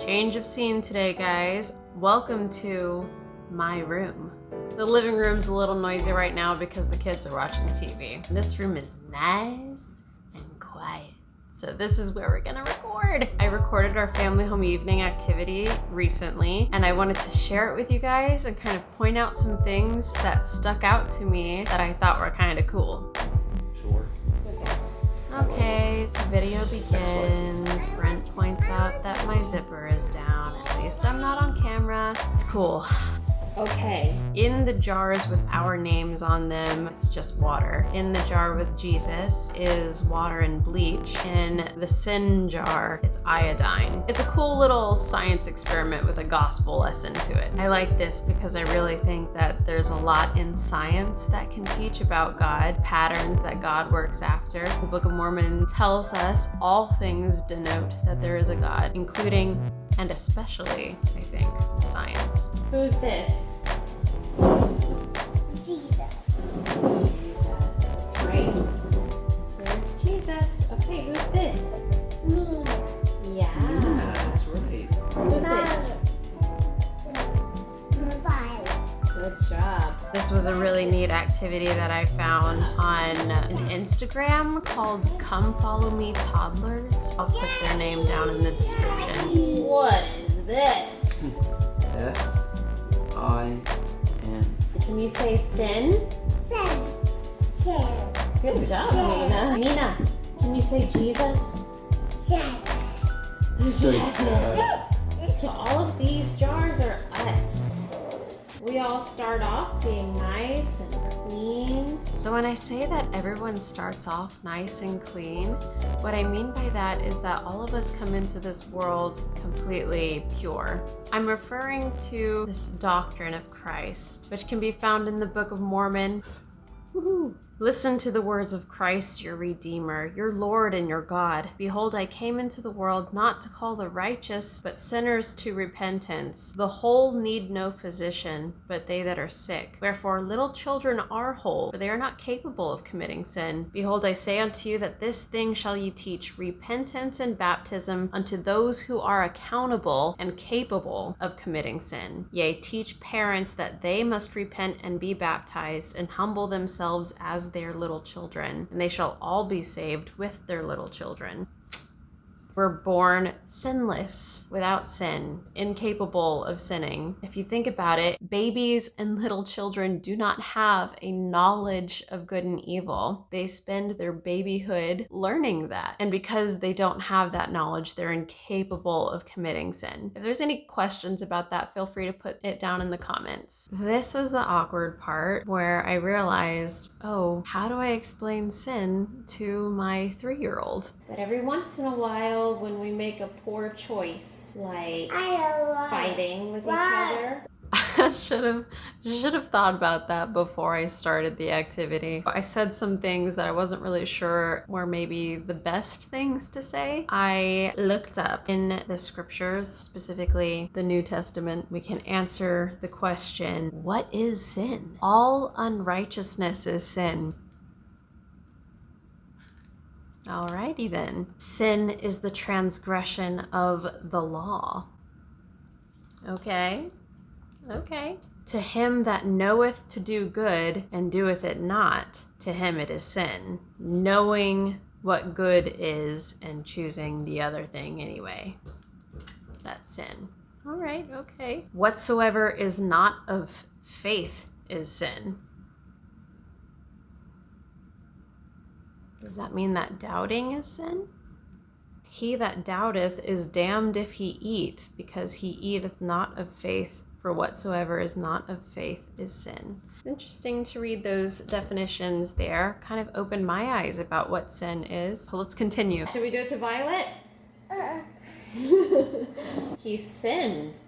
Change of scene today, guys. Welcome to my room. The living room's a little noisy right now because the kids are watching TV. This room is nice and quiet. So this is where we're gonna record. I recorded our family home evening activity recently, and I wanted to share it with you guys and kind of point out some things that stuck out to me that I thought were kind of cool. Sure. Okay, so video begins. Brent points out that my zipper is down. At least I'm not on camera. It's cool. Okay, in the jars with our names on them, it's just water. In the jar with Jesus is water and bleach. In the sin jar, it's iodine. It's a cool little science experiment with a gospel lesson to it. I like this because I really think that there's a lot in science that can teach about God, patterns that God works after. The Book of Mormon tells us all things denote that there is a God, including and especially, I think, science. Who's this? Jesus. Jesus, that's right. There's Jesus. Okay, who's this? Me. Yeah. That's right. Who's this? My Bible. Good job. This was a really neat activity that I found on an Instagram called Come Follow Me Toddlers. I'll put their name down in the description. What is this? S-I-N. Can you say sin? Sin. Good job, Mina. Mina, can you say Jesus? So all of these jars are us. We all start off being nice and clean. So when I say that everyone starts off nice and clean, what I mean by that is that all of us come into this world completely pure. I'm referring to this doctrine of Christ, which can be found in the Book of Mormon. Woohoo! Listen to the words of Christ, your Redeemer, your Lord and your God. Behold, I came into the world not to call the righteous, but sinners to repentance. The whole need no physician, but they that are sick. Wherefore, little children are whole, for they are not capable of committing sin. Behold, I say unto you that this thing shall ye teach, repentance and baptism unto those who are accountable and capable of committing sin. Yea, teach parents that they must repent and be baptized and humble themselves as their little children, and they shall all be saved with their little children. We're born sinless, without sin, incapable of sinning. If you think about it, babies and little children do not have a knowledge of good and evil. They spend their babyhood learning that. And because they don't have that knowledge, they're incapable of committing sin. If there's any questions about that, feel free to put it down in the comments. This was the awkward part where I realized, oh, how do I explain sin to my 3-year-old? But every once in a while, when we make a poor choice, like fighting with each other. I should have thought about that before I started the activity. I said some things that I wasn't really sure were maybe the best things to say. I looked up in the scriptures, specifically the New Testament. We can answer the question, what is sin? All unrighteousness is sin. Alrighty then. Sin is the transgression of the law. Okay. To him that knoweth to do good and doeth it not, to him it is sin. Knowing what good is and choosing the other thing anyway. That's sin. Alright, okay. Whatsoever is not of faith is sin. Does that mean that doubting is sin? He that doubteth is damned if he eat, because he eateth not of faith, for whatsoever is not of faith is sin. Interesting to read those definitions there. Kind of opened my eyes about what sin is. So let's continue. Should we do it to Violet? He sinned.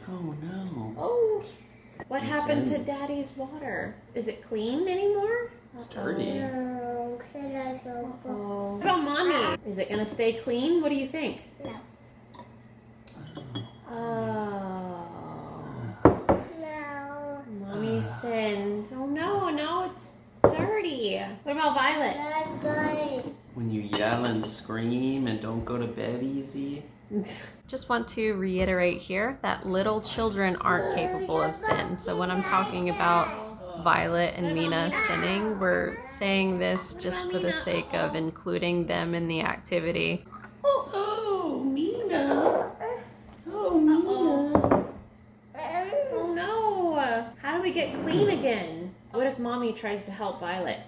Oh no. Oh, what He happened sins. to Daddy's water? Is it clean anymore? It's dirty. No, can I go? Oh. What about Mommy? Is it gonna stay clean? What do you think? No. Oh. No. Mommy sinned. Oh no, now it's dirty. What about Violet? Not good. When you yell and scream and don't go to bed easy. Just want to reiterate here that little children aren't capable of sin. So when I'm talking about Violet and Mina sinning, we're saying this just for the sake of including them in the activity. Oh, Mina. Oh, Mina. Oh no! How do we get clean again? What if Mommy tries to help Violet?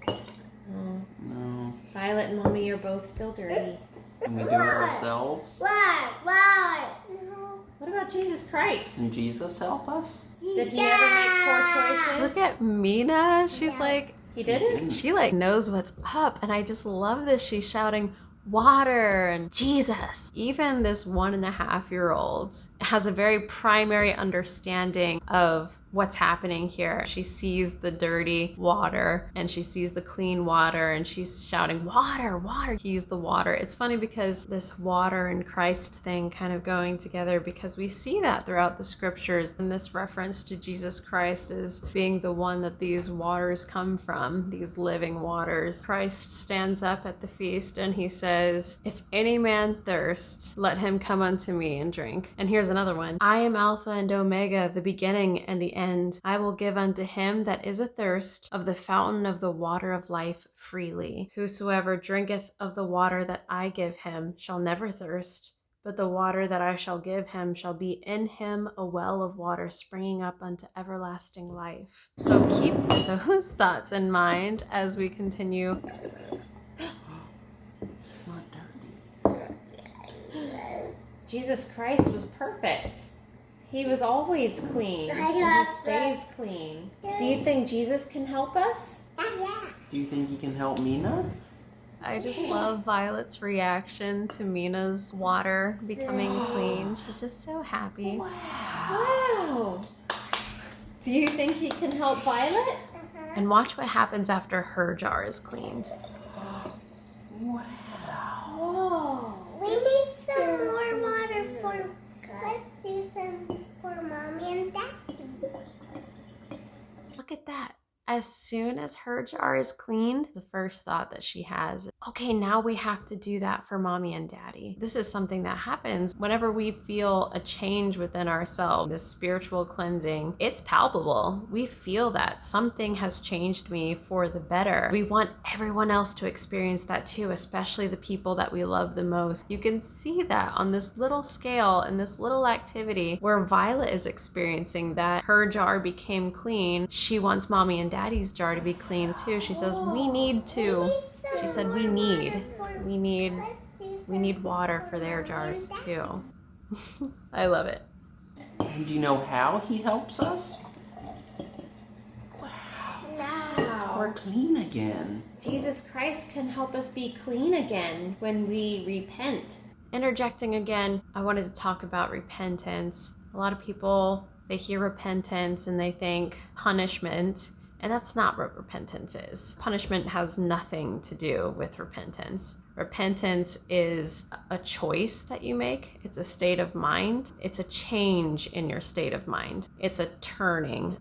No. Violet and Mommy are both still dirty. Can we do it ourselves? Why? No. What about Jesus Christ? Can Jesus help us? Did he ever make poor choices? Look at Mina. She's like, He didn't? She like knows what's up. And I just love this. She's shouting, water and Jesus. Even this 1.5-year-old has a very primary understanding of what's happening here. She sees the dirty water and she sees the clean water and she's shouting, water, water. He's the water. It's funny because this water and Christ thing kind of going together, because we see that throughout the scriptures, and this reference to Jesus Christ as being the one that these waters come from, these living waters. Christ stands up at the feast and he says, if any man thirst, let him come unto me and drink. And here's another one. I am Alpha and Omega, the beginning and the end. I will give unto him that is athirst of the fountain of the water of life freely. Whosoever drinketh of the water that I give him shall never thirst, but the water that I shall give him shall be in him a well of water springing up unto everlasting life. So keep those thoughts in mind as we continue. It's not dirty. Jesus Christ was perfect. He was always clean, and he stays clean. Do you think Jesus can help us? Do you think he can help Mina? I just love Violet's reaction to Mina's water becoming clean. She's just so happy. Wow. Do you think he can help Violet? And watch what happens after her jar is cleaned. Wow. Whoa. We need some more water for. Let's do some for Mommy and Daddy. Look at that. As soon as her jar is cleaned, the first thought that she has, okay, now we have to do that for Mommy and Daddy. This is something that happens whenever we feel a change within ourselves, this spiritual cleansing. It's palpable. We feel that something has changed me for the better. We want everyone else to experience that too, especially the people that we love the most. You can see that on this little scale and this little activity where Violet is experiencing that her jar became clean. She wants Mommy and Daddy's jar to be clean too. She says, we need to. She said, we need water for their jars too. I love it. And do you know how he helps us? Wow. We're clean again. Jesus Christ can help us be clean again when we repent. Interjecting again, I wanted to talk about repentance. A lot of people, they hear repentance and they think punishment. And that's not what repentance is. Punishment has nothing to do with repentance. Repentance is a choice that you make. It's a state of mind. It's a change in your state of mind. It's a turning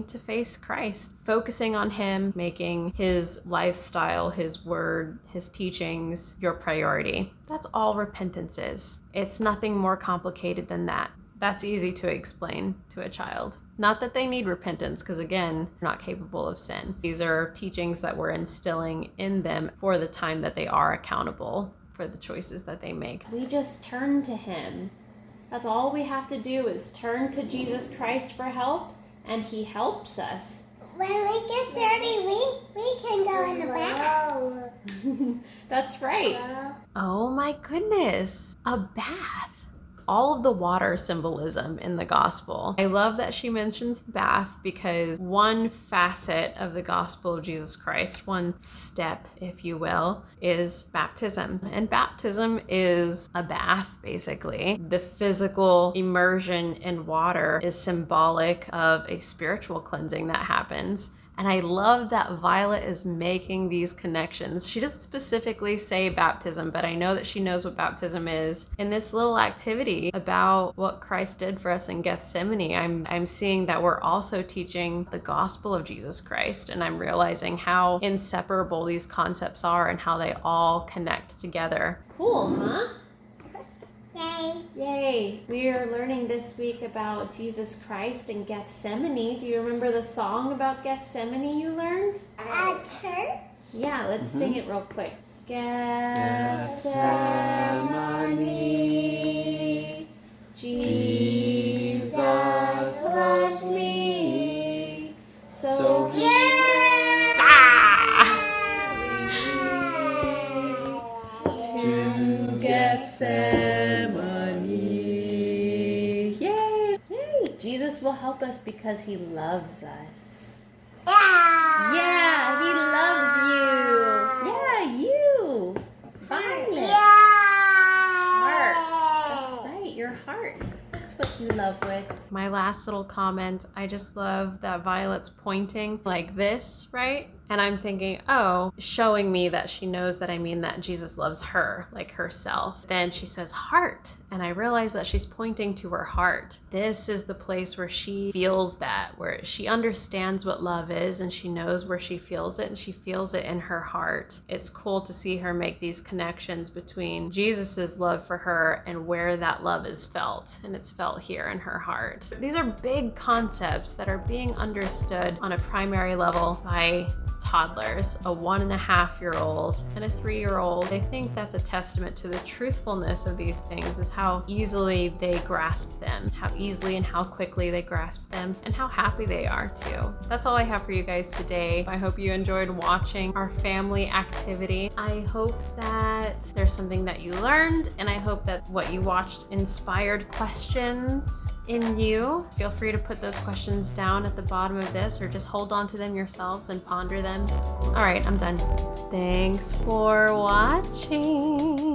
to face Christ, focusing on him, making his lifestyle, his word, his teachings your priority. That's all repentance is. It's nothing more complicated than that. That's easy to explain to a child. Not that they need repentance, because again, they're not capable of sin. These are teachings that we're instilling in them for the time that they are accountable for the choices that they make. We just turn to him. That's all we have to do is turn to Jesus Christ for help, and he helps us. When we get dirty, we can go in the bath. That's right. Oh my goodness, a bath. All of the water symbolism in the gospel. I love that she mentions the bath, because one facet of the gospel of Jesus Christ, one step, if you will, is baptism. And baptism is a bath, basically. The physical immersion in water is symbolic of a spiritual cleansing that happens. And I love that Violet is making these connections. She doesn't specifically say baptism, but I know that she knows what baptism is. In this little activity about what Christ did for us in Gethsemane, I'm seeing that we're also teaching the gospel of Jesus Christ, and I'm realizing how inseparable these concepts are and how they all connect together. Cool, huh? Yay! We are learning this week about Jesus Christ and Gethsemane. Do you remember the song about Gethsemane you learned? At church? Yeah, let's sing it real quick. Gethsemane, Jesus loves me, so he to Gethsemane. Yay! Yay! Jesus will help us because he loves us. Yeah, he loves you. Yeah, you. Violet. Heart. That's right, your heart. That's what you love with. My last little comment, I just love that Violet's pointing like this, right? And I'm thinking, oh, showing me that she knows that I mean that Jesus loves her, like herself. Then she says heart. And I realize that she's pointing to her heart. This is the place where she feels that, where she understands what love is and she knows where she feels it and she feels it in her heart. It's cool to see her make these connections between Jesus's love for her and where that love is felt. And it's felt here in her heart. These are big concepts that are being understood on a primary level by toddlers, a 1.5-year-old and a 3-year-old. I think that's a testament to the truthfulness of these things, is how easily they grasp them, how easily and how quickly they grasp them, and how happy they are too. That's all I have for you guys today. I hope you enjoyed watching our family activity. I hope that there's something that you learned, and I hope that what you watched inspired questions in you. Feel free to put those questions down at the bottom of this, or just hold on to them yourselves and ponder them. All right, I'm done. Thanks for watching.